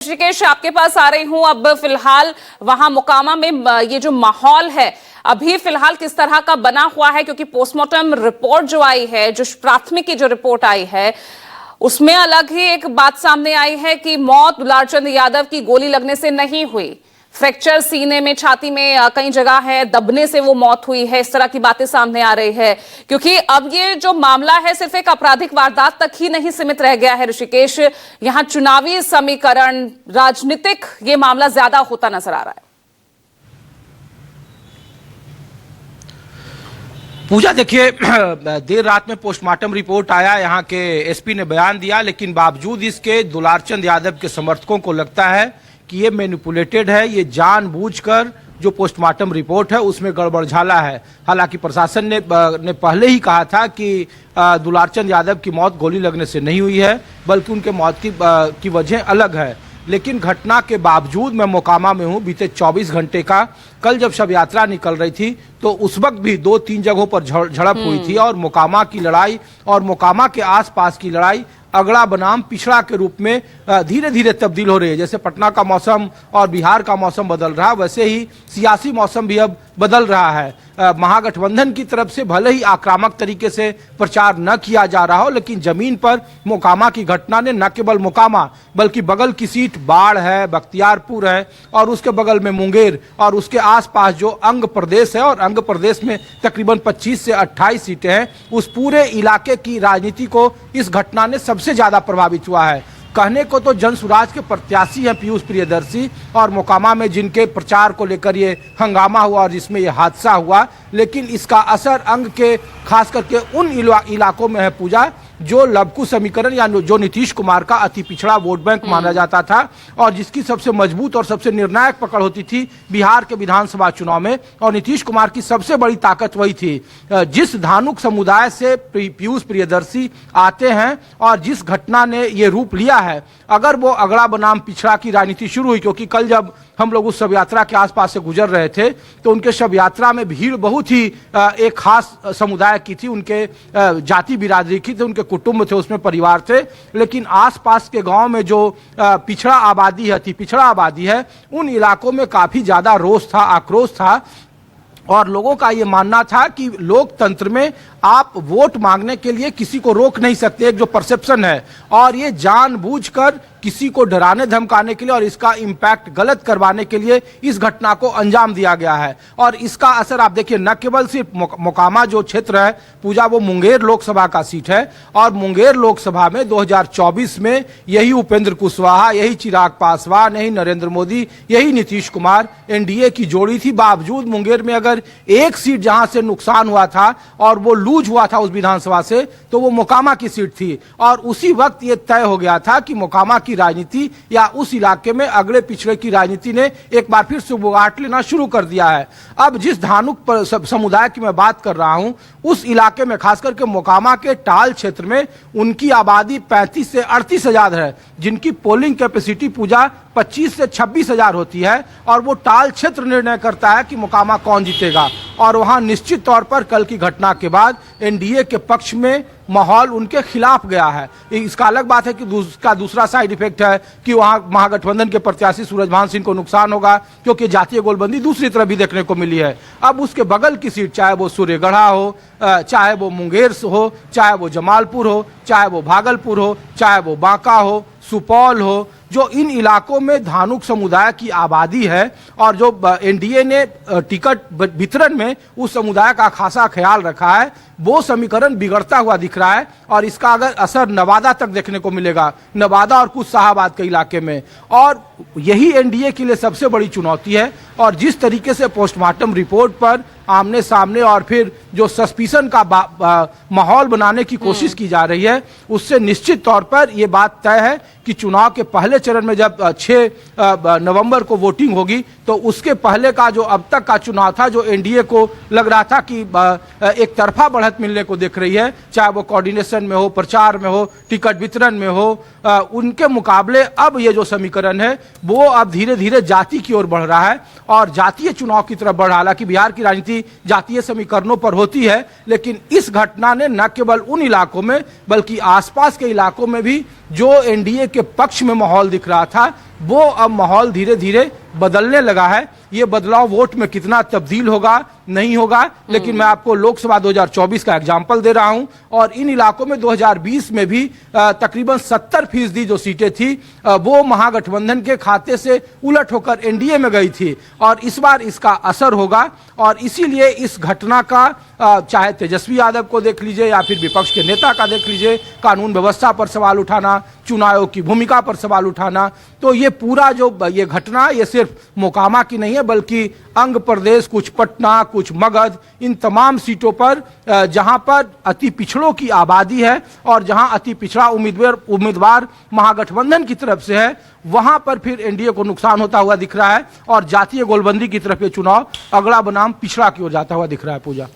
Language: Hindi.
ऋषिकेश, आपके पास आ रही हूं। अब फिलहाल वहां मोकामा में ये जो माहौल है अभी फिलहाल किस तरह का बना हुआ है, क्योंकि पोस्टमार्टम रिपोर्ट जो आई है, जो प्राथमिक की जो रिपोर्ट आई है, उसमें अलग ही एक बात सामने आई है कि मौत दुलारचंद यादव की गोली लगने से नहीं हुई। फ्रैक्चर सीने में, छाती में कई जगह है, दबने से वो मौत हुई है। इस तरह की बातें सामने आ रही है, क्योंकि अब ये जो मामला है सिर्फ एक आपराधिक वारदात तक ही नहीं सीमित रह गया है ऋषिकेश। यहां चुनावी समीकरण, राजनीतिक ये मामला ज्यादा होता नजर आ रहा है। पूजा, देखिए, देर रात में पोस्टमार्टम रिपोर्ट आया, यहाँ के एसपी ने बयान दिया, लेकिन बावजूद इसके दुलारचंद यादव के समर्थकों को लगता है कि ये मैनिपुलेटेड है, ये जानबूझकर जो पोस्टमार्टम रिपोर्ट है उसमें गड़बड़झाला है। हालांकि प्रशासन ने पहले ही कहा था कि दुलारचंद यादव की मौत गोली लगने से नहीं हुई है, बल्कि उनके मौत की वजह अलग है। लेकिन घटना के बावजूद मैं मोकामा में हूं बीते 24 घंटे का। कल जब शव यात्रा निकल रही थी तो उस वक्त भी 2-3 जगहों पर झड़प हुई थी, और मोकामा की लड़ाई और मोकामा के आसपास की लड़ाई अगड़ा बनाम पिछड़ा के रूप में धीरे धीरे तब्दील हो रही है। जैसे पटना का मौसम और बिहार का मौसम बदल रहा है, वैसे ही सियासी मौसम भी अब बदल रहा है। महागठबंधन की तरफ से भले ही आक्रामक तरीके से प्रचार न किया जा रहा हो, लेकिन जमीन पर मोकामा की घटना ने न केवल मोकामा बल्कि बगल की सीट बाढ़ है, बख्तियारपुर है, और उसके बगल में मुंगेर और उसके आसपास जो अंग प्रदेश है, और अंग प्रदेश में तकरीबन 25 से 28 सीटें हैं, उस पूरे इलाके की राजनीति को इस घटना ने सबसे ज्यादा प्रभावित हुआ है। कहने को तो जनसुराज के प्रत्याशी हैं पीयूष प्रियदर्शी, और मोकामा में जिनके प्रचार को लेकर ये हंगामा हुआ और जिसमें ये हादसा हुआ, लेकिन इसका असर अंग के खास करके उन इलाकों में है पूजा जो लबकू समीकरण या जो नीतीश कुमार का अति पिछड़ा वोट बैंक माना जाता था, और जिसकी सबसे मजबूत और सबसे निर्णायक पकड़ होती थी बिहार के विधानसभा चुनाव में। और नीतीश कुमार की सबसे बड़ी ताकत वही थी। जिस धानुक समुदाय से पीयूष प्रियदर्शी आते हैं और जिस घटना ने ये रूप लिया है, अगर वो अगड़ा बनाम पिछड़ा की राजनीति शुरू हुई, क्योंकि कल जब हम लोग उस शव यात्रा के आसपास से गुजर रहे थे तो उनके शव यात्रा में भीड़ बहुत ही एक खास समुदाय की थी, उनके जाति बिरादरी की थी, उनके कुटुंब थे, उसमें परिवार थे। लेकिन आसपास के गांव में जो पिछड़ा आबादी है, पिछड़ा आबादी है, उन इलाकों में काफी ज्यादा रोष था, आक्रोश था, और लोगों का ये मानना था कि लोकतंत्र में आप वोट मांगने के लिए किसी को रोक नहीं सकते, एक जो परसेप्शन है, और ये जानबूझकर किसी को डराने धमकाने के लिए और इसका इंपैक्ट गलत करवाने के लिए इस घटना को अंजाम दिया गया है। और इसका असर आप देखिए, न केवल सिर्फ मोकामा जो क्षेत्र है पूजा, वो मुंगेर लोकसभा का सीट है, और मुंगेर लोकसभा में 2024 में यही उपेंद्र कुशवाहा, यही चिराग पासवान, यही नरेंद्र मोदी, यही नीतीश कुमार एनडीए की जोड़ी थी। बावजूद मुंगेर में अगर एक सीट जहां से नुकसान हुआ था और वो लूज हुआ था उस विधानसभा से, तो वो मोकामा की सीट थी। और उसी वक्त ये तय हो गया था कि मोकामा की राजनीति या उस इलाके में अगड़े पिछड़े की राजनीति ने एक बार फिर से बुगाट लेना शुरू कर दिया है। अब जिस धानुक समुदाय की मैं बात कर रहा हूं, उस इलाके में खास करके मोकामा के टाल क्षेत्र में उनकी आबादी 35 से 38 हजार है, जिनकी पोलिंग कैपेसिटी पूजा 25 से 26 हजार होती है, और वो टाल क्षेत्र निर्णय करता है कि मोकामा कौन जीतेगा। और वहां निश्चित तौर पर कल की घटना के बाद एनडीए के पक्ष में माहौल उनके खिलाफ गया है। इसका अलग बात है कि उसका दूसरा साइड इफेक्ट है कि वहां महागठबंधन के प्रत्याशी सूरजभान सिंह को नुकसान होगा, क्योंकि जातीय गोलबंदी दूसरी तरफ भी देखने को मिली है। अब उसके बगल की सीट, चाहे वो सूर्यगढ़ा हो, चाहे वो मुंगेर हो, चाहे वो जमालपुर हो, चाहे वो भागलपुर हो, चाहे वो बांका हो, सुपौल हो, जो इन इलाकों में धानुक समुदाय की आबादी है, और जो एनडीए ने टिकट वितरण में उस समुदाय का खासा ख्याल रखा है, वो समीकरण बिगड़ता हुआ दिख रहा है। और इसका अगर असर नवादा तक देखने को मिलेगा, नवादा और कुछ शाहाबाद के इलाके में, और यही एनडीए के लिए सबसे बड़ी चुनौती है। और जिस तरीके से पोस्टमार्टम रिपोर्ट पर आमने सामने और फिर जो सस्पिशन का माहौल बनाने की कोशिश की जा रही है, उससे निश्चित तौर पर यह बात तय है कि चुनाव के पहले चरण में जब 6 नवंबर को वोटिंग होगी, तो उसके पहले का जो अब तक का चुनाव था, जो एनडीए को लग रहा था कि एक तरफा बढ़त मिलने को दिख रही है, चाहे वो कोऑर्डिनेशन में हो, प्रचार में हो, टिकट वितरण में हो, उनके मुकाबले अब ये जो समीकरण है वो अब धीरे धीरे जाति की ओर बढ़ रहा है और जातीय चुनाव की तरफ बढ़ रहा है। हालांकि बिहार की राजनीति की जातीय समीकरणों पर होती है, लेकिन इस घटना ने न केवल उन इलाकों में बल्कि आसपास के इलाकों में भी जो एनडीए के पक्ष में माहौल दिख रहा था वो अब माहौल धीरे धीरे बदलने लगा है। ये बदलाव वोट में कितना तब्दील होगा नहीं होगा, लेकिन मैं आपको लोकसभा 2024 का एग्जाम्पल दे रहा हूं और इन इलाकों में 2020 में भी तकरीबन 70% जो सीटें थी वो महागठबंधन के खाते से उलट होकर एनडीए में गई थी और इस बार इसका असर होगा। और इसीलिए इस घटना का चाहे तेजस्वी यादव को देख लीजिए या फिर विपक्ष के नेता का देख लीजिए, कानून व्यवस्था पर सवाल उठाना, चुनाव आयोग की भूमिका पर सवाल उठाना, तो ये पूरा जो ये घटना ये सिर्फ मोकामा की नहीं है बल्कि अंग प्रदेश, कुछ पटना, कुछ मगध, इन तमाम सीटों पर जहां पर अति पिछड़ों की आबादी है और जहां अति पिछड़ा उम्मीदवार महागठबंधन की तरफ से है वहां पर फिर एनडीए को नुकसान होता हुआ दिख रहा है और जातीय गोलबंदी की तरफ ये चुनाव अगला बनाम पिछड़ा की ओर जाता हुआ दिख रहा है। पूजा।